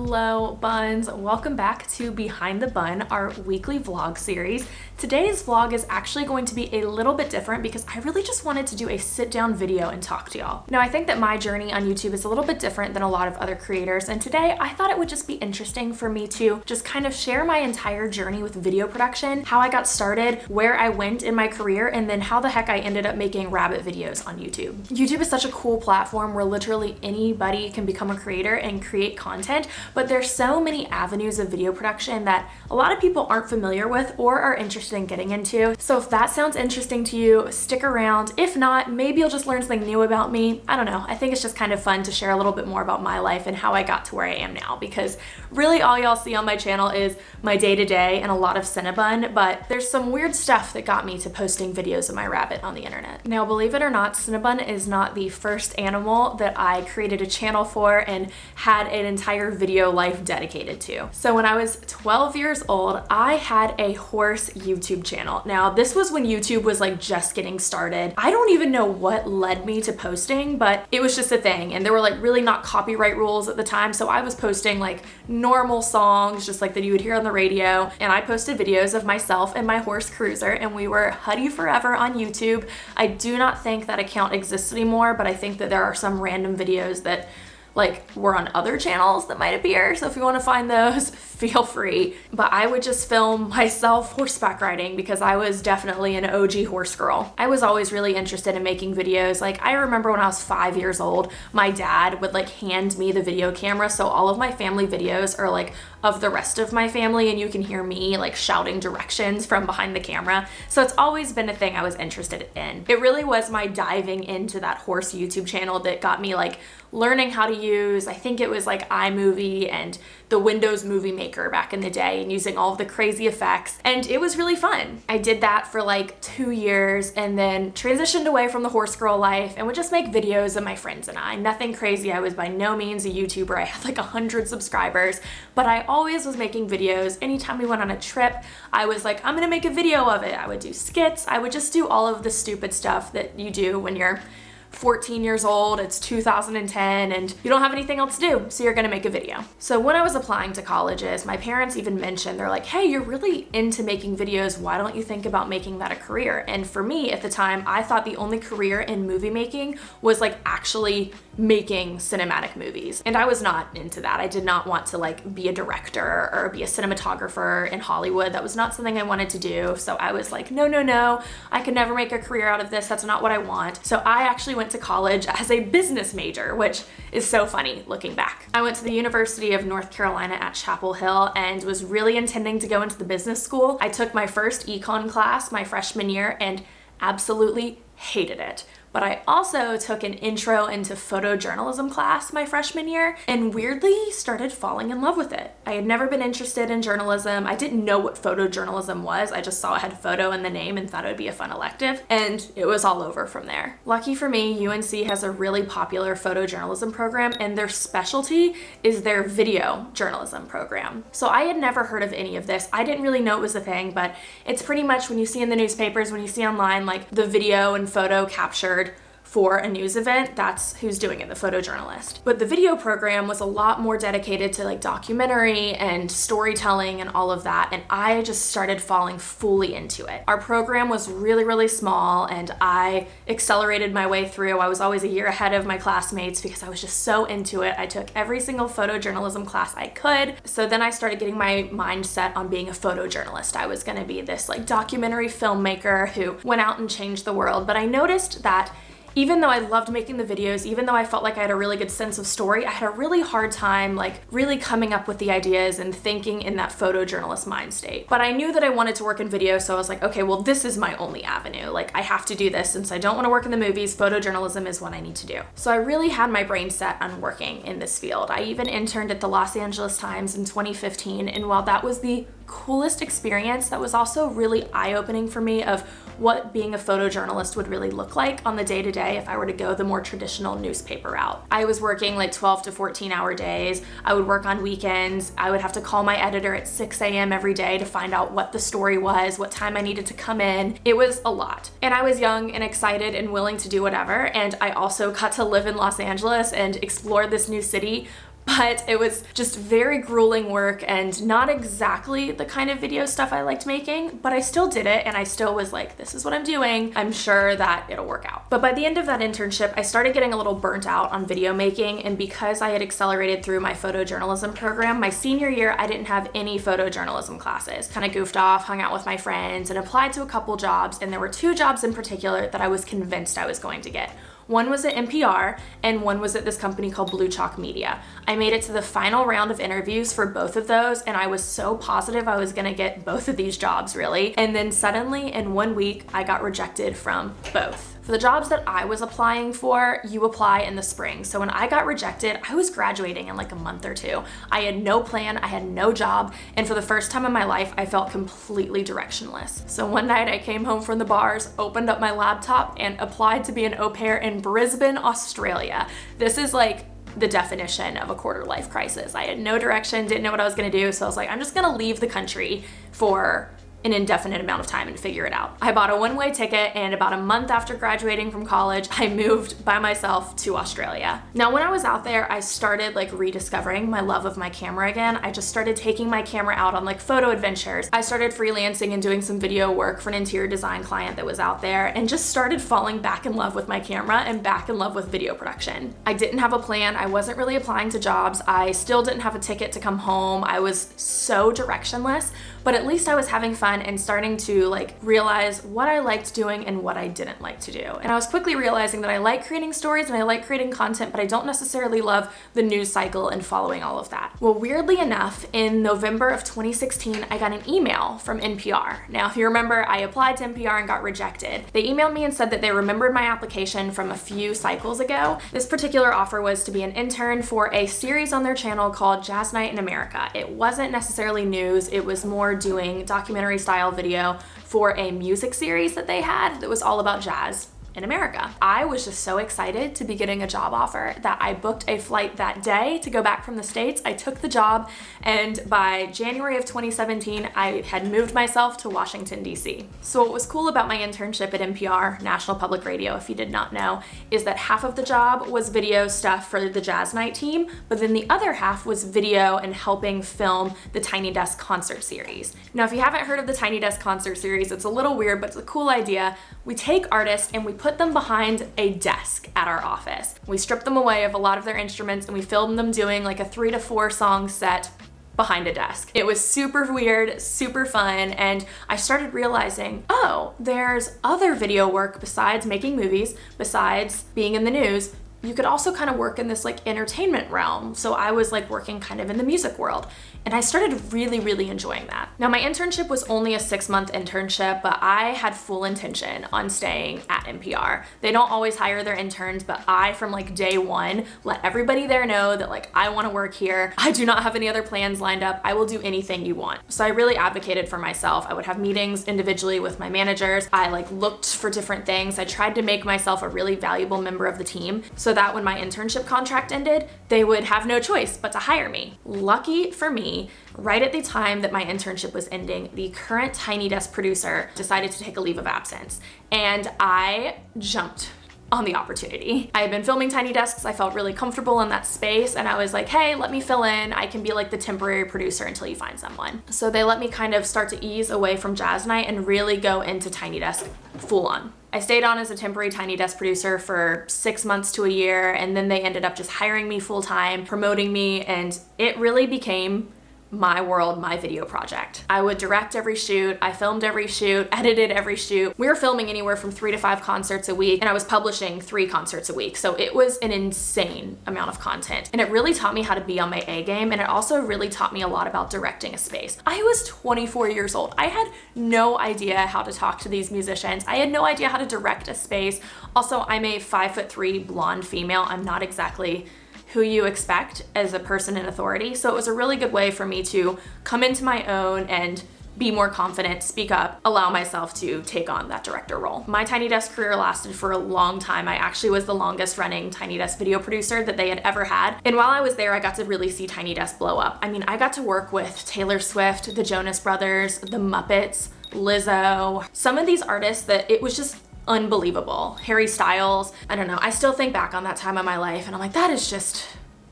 Hello, Buns. Welcome back to Behind the Bun, our weekly vlog series. Today's vlog is actually going to be a little bit different because I really just wanted to do a sit-down video and talk to y'all. Now, I think that my journey on YouTube is a little bit different than a lot of other creators, and today I thought it would just be interesting for me to just kind of share my entire journey with video production, how I got started, where I went in my career, and then how the heck I ended up making rabbit videos on YouTube. YouTube is such a cool platform where literally anybody can become a creator and create content, but there's so many avenues of video production that a lot of people aren't familiar with or are interested in getting into. So if that sounds interesting to you, stick around. If not, maybe you'll just learn something new about me. I don't know. I think it's just kind of fun to share a little bit more about my life and how I got to where I am now, because really all y'all see on my channel is my day-to-day and a lot of Cinnabun, but there's some weird stuff that got me to posting videos of my rabbit on the internet. Now, believe it or not, Cinnabun is not the first animal that I created a channel for and had an entire video life dedicated to. So when I was 12 years old, I had a horse YouTube channel. Now, this was when YouTube was like just getting started. I don't even know what led me to posting, but it was just a thing, and there were like really not copyright rules at the time, so I was posting like normal songs just like that you would hear on the radio, and I posted videos of myself and my horse Cruiser, and we were Huddy Forever on YouTube. I do not think that account exists anymore, but I think that there are some random videos that like were on other channels that might appear, so if you want to find those, feel free. But I would just film myself horseback riding because I was definitely an OG horse girl. I was always really interested in making videos. Like, I remember when I was 5 years old, my dad would like hand me the video camera, so all of my family videos are like of the rest of my family, and you can hear me like shouting directions from behind the camera. So it's always been a thing I was interested in. It really was my diving into that horse YouTube channel that got me like learning how to use, I think it was like iMovie and the Windows Movie Maker back in the day, and using all of the crazy effects, and it was really fun. I did that for like 2 years and then transitioned away from the horse girl life and would just make videos of my friends and I. Nothing crazy. I was by no means a YouTuber. I had like 100 subscribers, but I always was making videos. Anytime we went on a trip, I was like, I'm gonna make a video of it. I would do skits. I would just do all of the stupid stuff that you do when you're 14 years old, it's 2010, and you don't have anything else to do, so you're gonna make a video. So when I was applying to colleges, my parents even mentioned, they're like, hey, you're really into making videos, why don't you think about making that a career? And for me at the time, I thought the only career in movie making was like actually making cinematic movies, and I was not into that. I did not want to like be a director or be a cinematographer in Hollywood. That was not something I wanted to do, so I was like, no, I could never make a career out of this. That's not what I want. So I actually went to college as a business major, which is so funny looking back. I went to the University of North Carolina at Chapel Hill and was really intending to go into the business school. I took my first econ class my freshman year and absolutely hated it. But I also took an intro into photojournalism class my freshman year and weirdly started falling in love with it. I had never been interested in journalism. I didn't know what photojournalism was. I just saw it had photo in the name and thought it would be a fun elective, and it was all over from there. Lucky for me, UNC has a really popular photojournalism program, and their specialty is their video journalism program. So I had never heard of any of this. I didn't really know it was a thing, but it's pretty much when you see in the newspapers, when you see online, like the video and photo captured for a news event, that's who's doing it, the photojournalist. But the video program was a lot more dedicated to like documentary and storytelling and all of that, and I just started falling fully into it. Our program was really small, and I accelerated my way through. I was always a year ahead of my classmates because I was just so into it. I took every single photojournalism class I could. So then I started getting my mind set on being a photojournalist. I was gonna be this like documentary filmmaker who went out and changed the world. But I noticed that even though I loved making the videos, even though I felt like I had a really good sense of story, I had a really hard time like really coming up with the ideas and thinking in that photojournalist mind state. But I knew that I wanted to work in video, so I was like, okay, well, this is my only avenue. Like, I have to do this. Since I don't want to work in the movies, photojournalism is what I need to do. So I really had my brain set on working in this field. I even interned at the Los Angeles Times in 2015, and while that was the coolest experience, that was also really eye-opening for me of what being a photojournalist would really look like on the day-to-day if I were to go the more traditional newspaper route. I was working like 12 to 14 hour days. I would work on weekends. I would have to call my editor at 6 a.m. every day to find out what the story was, what time I needed to come in. It was a lot. And I was young and excited and willing to do whatever. And I also got to live in Los Angeles and explore this new city, but it was just very grueling work and not exactly the kind of video stuff I liked making, but I still did it and I still was like, this is what I'm doing. I'm sure that it'll work out. But by the end of that internship, I started getting a little burnt out on video making, and because I had accelerated through my photojournalism program, my senior year, I didn't have any photojournalism classes. Kind of goofed off, hung out with my friends, and applied to a couple jobs, and there were 2 jobs in particular that I was convinced I was going to get. One was at NPR and one was at this company called Blue Chalk Media. I made it to the final round of interviews for both of those, and I was so positive I was gonna get both of these jobs, really. And then suddenly in 1 week, I got rejected from both. For the jobs that I was applying for, you apply in the spring. So when I got rejected, I was graduating in like a month or 2. I had no plan, I had no job, and for the first time in my life, I felt completely directionless. So one night I came home from the bars, opened up my laptop, and applied to be an au pair in Brisbane, Australia. This is like the definition of a quarter life crisis. I had no direction, didn't know what I was gonna do, so I was like, I'm just gonna leave the country for an indefinite amount of time and figure it out. I bought a one-way ticket, and about a month after graduating from college, I moved by myself to Australia. Now, when I was out there, I started like rediscovering my love of my camera again. I just started taking my camera out on like photo adventures. I started freelancing and doing some video work for an interior design client that was out there, and just started falling back in love with my camera and back in love with video production. I didn't have a plan. I wasn't really applying to jobs. I still didn't have a ticket to come home. I was so directionless, but at least I was having fun and starting to like realize what I liked doing and what I didn't like to do. And I was quickly realizing that I like creating stories and I like creating content, but I don't necessarily love the news cycle and following all of that. Well, weirdly enough, in November of 2016, I got an email from NPR. Now, if you remember, I applied to NPR and got rejected. They emailed me and said that they remembered my application from a few cycles ago. This particular offer was to be an intern for a series on their channel called Jazz Night in America. It wasn't necessarily news, it was more doing documentary style video for a music series that they had that was all about jazz in America. I was just so excited to be getting a job offer that I booked a flight that day to go back from the States. I took the job, and by January of 2017, I had moved myself to Washington, D.C. So what was cool about my internship at NPR, National Public Radio, if you did not know, is that half of the job was video stuff for the Jazz Night team, but then the other half was video and helping film the Tiny Desk concert series. Now, if you haven't heard of the Tiny Desk concert series, it's a little weird, but it's a cool idea. We take artists and we put them behind a desk at our office. We strip them away of a lot of their instruments and we film them doing like a 3 to 4 song set behind a desk. It was super weird, super fun, and I started realizing, oh, there's other video work besides making movies, besides being in the news. You could also kind of work in this like entertainment realm. So I was like working kind of in the music world, and I started really enjoying that. Now, my internship was only a 6-month internship, but I had full intention on staying at NPR. They don't always hire their interns, but I, from like day one, let everybody there know that like I want to work here. I do not have any other plans lined up. I will do anything you want. So I really advocated for myself. I would have meetings individually with my managers. I like looked for different things. I tried to make myself a really valuable member of the team so that when my internship contract ended, they would have no choice but to hire me. Lucky for me, right at the time that my internship was ending, the current Tiny Desk producer decided to take a leave of absence, and I jumped on the opportunity. I had been filming Tiny Desks. I felt really comfortable in that space, and I was like, hey, let me fill in. I can be like the temporary producer until you find someone. So they let me kind of start to ease away from Jazz Night and really go into Tiny Desk full on. I stayed on as a temporary Tiny Desk producer for 6 months to a year, and then they ended up just hiring me full time, promoting me, and it really became my world, my video project. I would direct every shoot, I filmed every shoot, edited every shoot. We were filming anywhere from 3 to 5 concerts a week, and I was publishing 3 concerts a week. So it was an insane amount of content. And it really taught me how to be on my A game, and it also really taught me a lot about directing a space. I was 24 years old. I had no idea how to talk to these musicians. I had no idea how to direct a space. Also, I'm a 5'3" blonde female. I'm not exactly who you expect as a person in authority. So it was a really good way for me to come into my own and be more confident, speak up, allow myself to take on that director role. My Tiny Desk career lasted for a long time. I actually was the longest running Tiny Desk video producer that they had ever had. And while I was there, I got to really see Tiny Desk blow up. I mean, I got to work with Taylor Swift, the Jonas Brothers, the Muppets, Lizzo, some of these artists that it was just unbelievable. Harry Styles, I don't know. I still think back on that time of my life and I'm like, that is just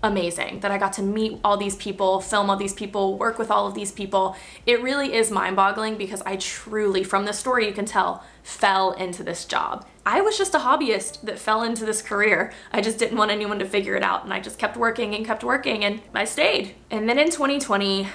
amazing, that I got to meet all these people, film all these people, work with all of these people. It really is mind-boggling because I truly, from the story you can tell, fell into this job. I was just a hobbyist that fell into this career. I just didn't want anyone to figure it out, and I just kept working and I stayed. And then in 2020,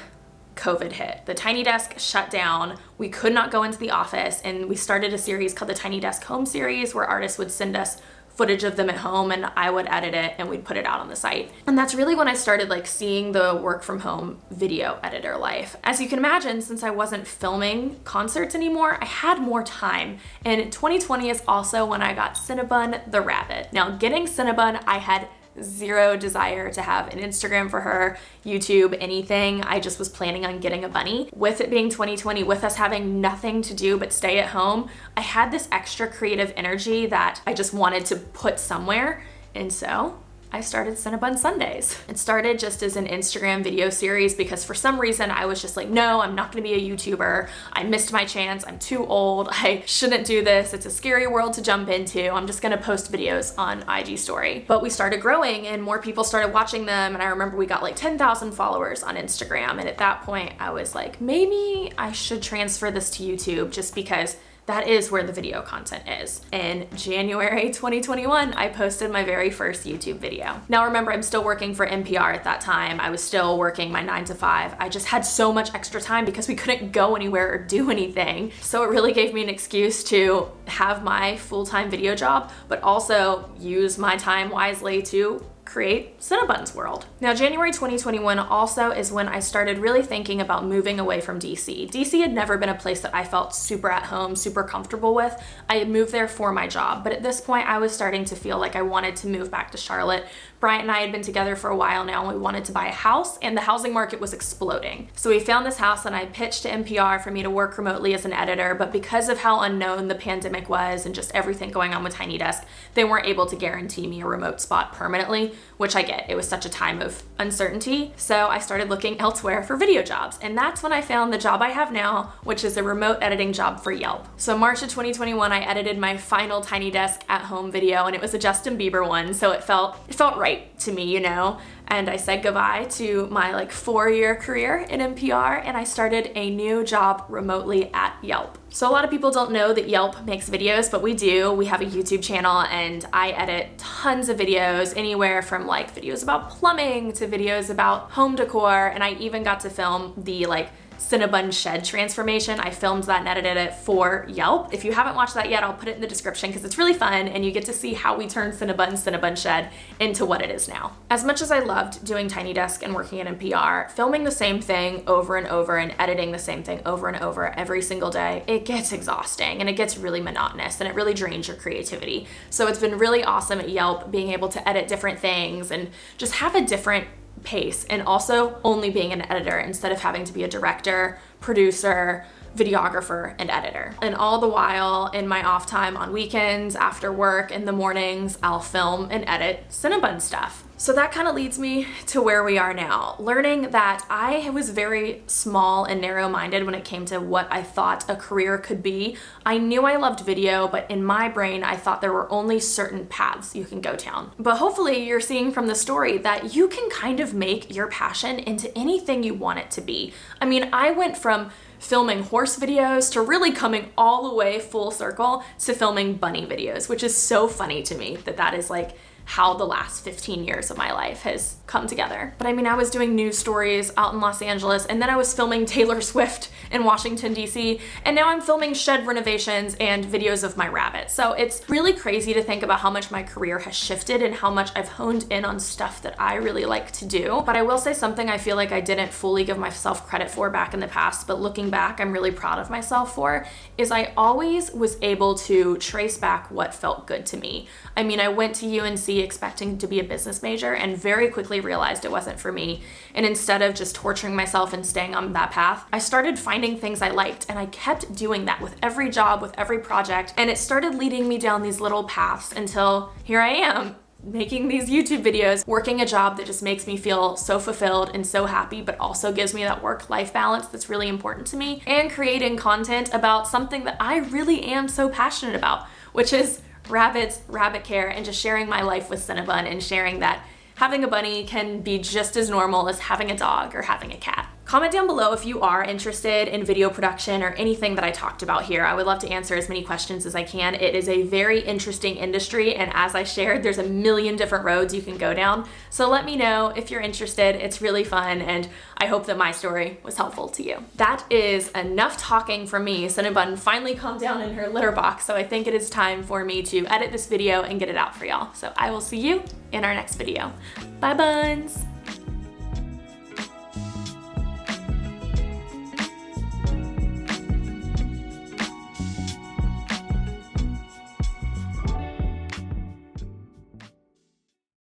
COVID hit. The Tiny Desk shut down. We could not go into the office, and we started a series called the Tiny Desk Home Series where artists would send us footage of them at home and I would edit it and we'd put it out on the site. And that's really when I started like seeing the work from home video editor life. As you can imagine, since I wasn't filming concerts anymore, I had more time. And 2020 is also when I got Cinnabun the rabbit. Now, getting Cinnabun, I had zero desire to have an Instagram for her, YouTube, anything. I just was planning on getting a bunny. With it being 2020, with us having nothing to do but stay at home, I had this extra creative energy that I just wanted to put somewhere. And so I started Cinnabun Sundays. It started just as an Instagram video series because for some reason I was just like, no, I'm not gonna be a YouTuber. I missed my chance. I'm too old. I shouldn't do this. It's a scary world to jump into. I'm just gonna post videos on IG story. But we started growing and more people started watching them. And I remember we got like 10,000 followers on Instagram. And at that point I was like, maybe I should transfer this to YouTube just because that is where the video content is. In January 2021, I posted my very first YouTube video. Now remember, I'm still working for NPR at that time. I was still working my 9 to 5. I just had so much extra time because we couldn't go anywhere or do anything. So it really gave me an excuse to have my full-time video job, but also use my time wisely to create Cinnabun's world. Now, January 2021 also is when I started really thinking about moving away from DC. DC had never been a place that I felt super at home, super comfortable with. I had moved there for my job, but at this point I was starting to feel like I wanted to move back to Charlotte. Bryant and I had been together for a while now and we wanted to buy a house and the housing market was exploding. So we found this house and I pitched to NPR for me to work remotely as an editor, but because of how unknown the pandemic was and just everything going on with Tiny Desk, they weren't able to guarantee me a remote spot permanently, which I get. It was such a time of uncertainty. So I started looking elsewhere for video jobs. And that's when I found the job I have now, which is a remote editing job for Yelp. So March of 2021, I edited my final Tiny Desk at home video and it was a Justin Bieber one. So it felt right to me, you know? And I said goodbye to my like 4-year career in NPR and I started a new job remotely at Yelp. So a lot of people don't know that Yelp makes videos, but we do. We have a YouTube channel and I edit tons of videos, anywhere from like videos about plumbing to videos about home decor. And I even got to film the like Cinnabun shed transformation. I filmed that and edited it for Yelp. If you haven't watched that yet, I'll put it in the description because it's really fun and you get to see how we turned Cinnabun shed into what it is now. As much as I loved doing Tiny Desk and working at NPR, filming the same thing over and over and editing the same thing over and over every single day, it gets exhausting and it gets really monotonous and it really drains your creativity. So it's been really awesome at Yelp being able to edit different things and just have a different pace, and also only being an editor instead of having to be a director, producer, videographer, and editor. And all the while in my off time on weekends, after work, in the mornings, I'll film and edit Cinnabun stuff. So that kind of leads me to where we are now, learning that I was very small and narrow-minded when it came to what I thought a career could be. I knew I loved video, but in my brain, I thought there were only certain paths you can go down. But hopefully you're seeing from the story that you can kind of make your passion into anything you want it to be. I mean, I went from filming horse videos to really coming all the way full circle to filming bunny videos, which is so funny to me that that is like how the last 15 years of my life has come together. But I mean, I was doing news stories out in Los Angeles, and then I was filming Taylor Swift in Washington, DC, and now I'm filming shed renovations and videos of my rabbit. So it's really crazy to think about how much my career has shifted and how much I've honed in on stuff that I really like to do. But I will say something I feel like I didn't fully give myself credit for back in the past, but looking back, I'm really proud of myself for, is I always was able to trace back what felt good to me. I mean, I went to UNC expecting to be a business major and very quickly realized it wasn't for me. And instead of just torturing myself and staying on that path, I started finding things I liked, and I kept doing that with every job, with every project, and it started leading me down these little paths until here I am, making these YouTube videos, working a job that just makes me feel so fulfilled and so happy, but also gives me that work-life balance that's really important to me, and creating content about something that I really am so passionate about, which is rabbits, rabbit care, and just sharing my life with Cinnabun and sharing that having a bunny can be just as normal as having a dog or having a cat. Comment down below if you are interested in video production or anything that I talked about here. I would love to answer as many questions as I can. It is a very interesting industry, and as I shared, there's a million different roads you can go down. So let me know if you're interested. It's really fun, and I hope that my story was helpful to you. That is enough talking from me. Cinnabun finally calmed down in her litter box, so I think it is time for me to edit this video and get it out for y'all. So I will see you in our next video. Bye, Buns!